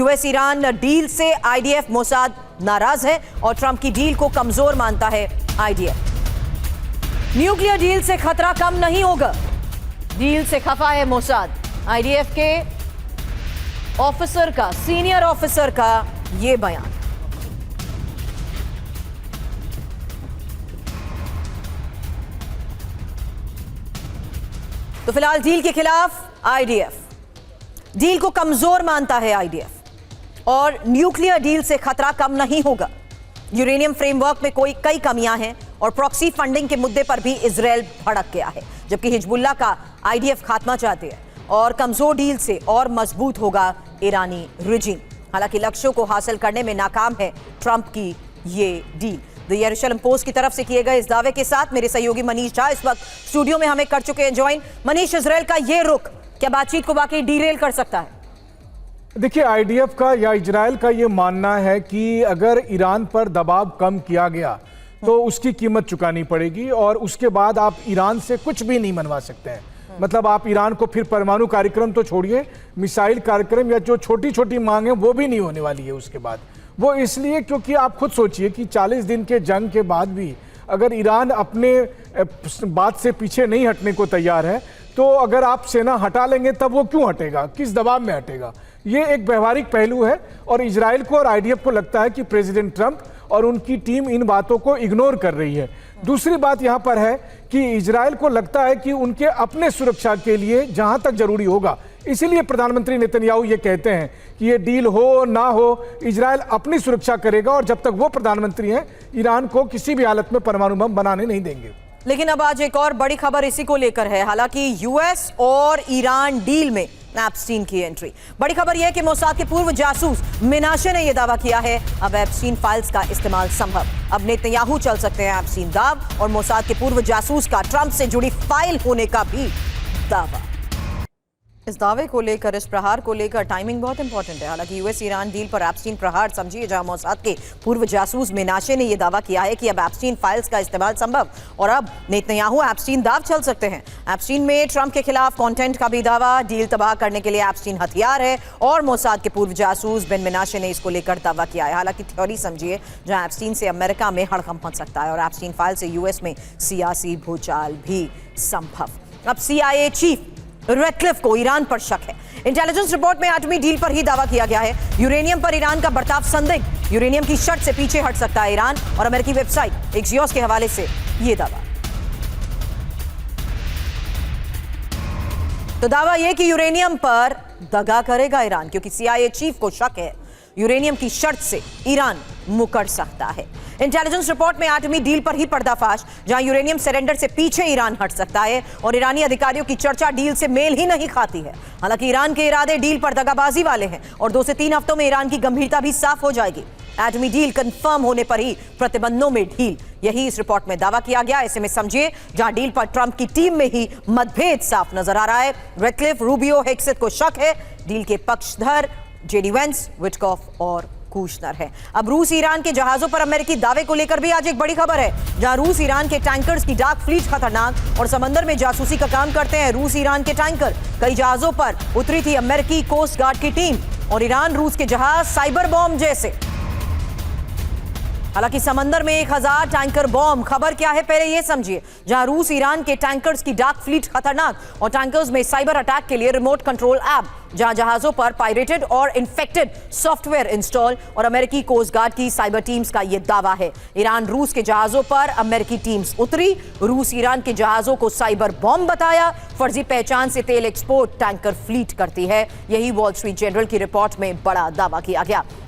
US Iran deal से IDF Mossad नाराज है और ट्रंप की डील को कमजोर मानता है आईडीएफ। न्यूक्लियर डील से खतरा कम नहीं होगा, डील से खफा है मोसाद। आईडीएफ के ऑफिसर का, सीनियर ऑफिसर का यह बयान। तो फिलहाल डील के खिलाफ आईडीएफ, डील को कमजोर मानता है आईडीएफ और न्यूक्लियर डील से खतरा कम नहीं होगा। यूरेनियम फ्रेमवर्क में कई कमियां हैं और प्रॉक्सी फंडिंग के मुद्दे पर भी इजराइल भड़क गया है, जबकि हिजबुल्लाह का आईडीएफ खात्मा चाहते हैं और कमजोर डील से और मजबूत होगा ईरानी रिजीम। हालांकि लक्ष्यों को हासिल करने में नाकाम है ट्रंप की ये डील। द यरूशलेम पोस्ट की तरफ से किए गए इस दावे के साथ मेरे सहयोगी मनीष झा इस वक्त स्टूडियो में हमें कर चुके हैं ज्वाइन। मनीष, इजराइल का ये रुख क्या बातचीत को वाकई डीरेल कर सकता है? देखिए, आईडीएफ का या इजराइल का ये मानना है कि अगर ईरान पर दबाव कम किया गया तो उसकी कीमत चुकानी पड़ेगी और उसके बाद आप ईरान से कुछ भी नहीं मनवा सकते हैं। मतलब आप ईरान को फिर परमाणु कार्यक्रम तो छोड़िए, मिसाइल कार्यक्रम या जो छोटी छोटी मांग है वो भी नहीं होने वाली है उसके बाद। वो इसलिए क्योंकि आप खुद सोचिए कि 40 दिन के जंग के बाद भी अगर ईरान अपने बात से पीछे नहीं हटने को तैयार है तो अगर आप सेना हटा लेंगे तब वो क्यों हटेगा, किस दबाव में हटेगा? ये एक व्यवहारिक पहलू है और इजराइल को और आईडीएफ को लगता है कि प्रेसिडेंट ट्रंप और उनकी टीम इन बातों को इग्नोर कर रही है। दूसरी बात यहां पर है कि इजराइल को लगता है कि उनके अपने सुरक्षा के लिए जहां तक जरूरी होगा, इसीलिए प्रधानमंत्री नेतन्याहू ये कहते हैं कि ये डील हो ना हो, इजराइल अपनी सुरक्षा करेगा और जब तक वो प्रधानमंत्री हैं ईरान को किसी भी हालत में परमाणु बम बनाने नहीं देंगे। लेकिन अब आज एक और बड़ी खबर इसी को लेकर है। हालांकि यूएस और ईरान डील में एप्स्टीन की एंट्री। बड़ी खबर यह है कि मोसाद के पूर्व जासूस मिनाशे ने यह दावा किया है अब एप्स्टीन फाइल्स का इस्तेमाल संभव। अब नेतन्याहू चल सकते हैं एप्स्टीन दाव और मोसाद के पूर्व जासूस का ट्रंप से जुड़ी फाइल होने का भी दावा। इस दावे को लेकर, इस प्रहार को लेकर टाइमिंग बहुत इंपॉर्टेंट है। हालांकि यूएस ईरान डील पर एप्स्टीन प्रहार समझिए, जहां मोसाद के पूर्व जासूस मिनाशे ने यह दावा किया है कि अब एप्स्टीन फाइल्स का इस्तेमाल संभव और अब नेतन्याहू एप्स्टीन दाव चल सकते हैं। एप्स्टीन में ट्रंप के खिलाफ कंटेंट का भी दावा, डील तबाह करने के लिए एप्स्टीन हथियार है और मोसाद के पूर्व जासूस बिन मिनाशे ने इसको लेकर दावा किया है। हालांकि थ्योरी समझिए, जहां एप्स्टीन से अमेरिका में हड़कंप मच सकता है और एप्स्टीन फाइल से यूएस में सियासी भूचाल भी संभव। अब सीआईए चीफ रेडक्लिफ को ईरान पर शक है। इंटेलिजेंस रिपोर्ट में एटमी डील पर ही दावा किया गया है। यूरेनियम पर ईरान का बर्ताव संदिग्ध, यूरेनियम की शर्त से पीछे हट सकता है ईरान और अमेरिकी वेबसाइट एक्सियोस के हवाले से यह दावा। तो दावा यह कि यूरेनियम पर दगा करेगा ईरान, क्योंकि सीआईए चीफ को शक है यूरेनियम की शर्त से ईरान मुकर सकता है। इंटेलिजेंस रिपोर्ट में एटमी डील पर ही पर्दाफाश, जहां यूरेनियम सरेंडर से पीछे ईरान हट सकता है और ईरानी अधिकारियों की चर्चा डील से मेल ही नहीं खाती है। हालांकि ईरान के इरादे डील पर दगाबाजी वाले हैं और 2 से 3 हफ्तों में ईरान की गंभीरता भी साफ हो जाएगी। एटमी डील कंफर्म होने पर ही प्रतिबंधों में ढील, यही इस रिपोर्ट में दावा किया गया। ऐसे में समझिए, जहां डील पर ट्रंप की टीम में ही मतभेद साफ नजर आ रहा है। रेडक्लिफ, रूबियो, हेक्सेट को शक है डील के पक्षधर जेडी वेंस, विटकॉफ और कूशनर है। अब रूस ईरान के जहाजों पर अमेरिकी दावे को लेकर भी आज एक बड़ी खबर है, जहां रूस ईरान के टैंकर्स की डार्क फ्लीट खतरनाक और समंदर में जासूसी का काम करते हैं। रूस ईरान के टैंकर, कई जहाजों पर उतरी थी अमेरिकी कोस्ट गार्ड की टीम और ईरान रूस के जहाज साइबर बॉम्ब जैसे। हालांकि समंदर में 1000 टैंकर बॉम्ब, खबर क्या है पहले यह समझिए। जहां रूस ईरान के टैंकर्स की डार्क फ्लीट खतरनाक और टैंकर्स में साइबर अटैक के लिए रिमोट कंट्रोल ऐप, जहां जहाजों पर पायरेटेड और इन्फेक्टेड सॉफ्टवेयर इंस्टॉल और अमेरिकी कोस्ट गार्ड की साइबर टीम्स का यह दावा है। ईरान रूस के जहाजों पर अमेरिकी टीम्स उतरी, रूस ईरान के जहाजों को साइबर बॉम्ब बताया, फर्जी पहचान से तेल एक्सपोर्ट टैंकर फ्लीट करती है। यही वॉल स्ट्रीट जर्नल की रिपोर्ट में बड़ा दावा किया गया।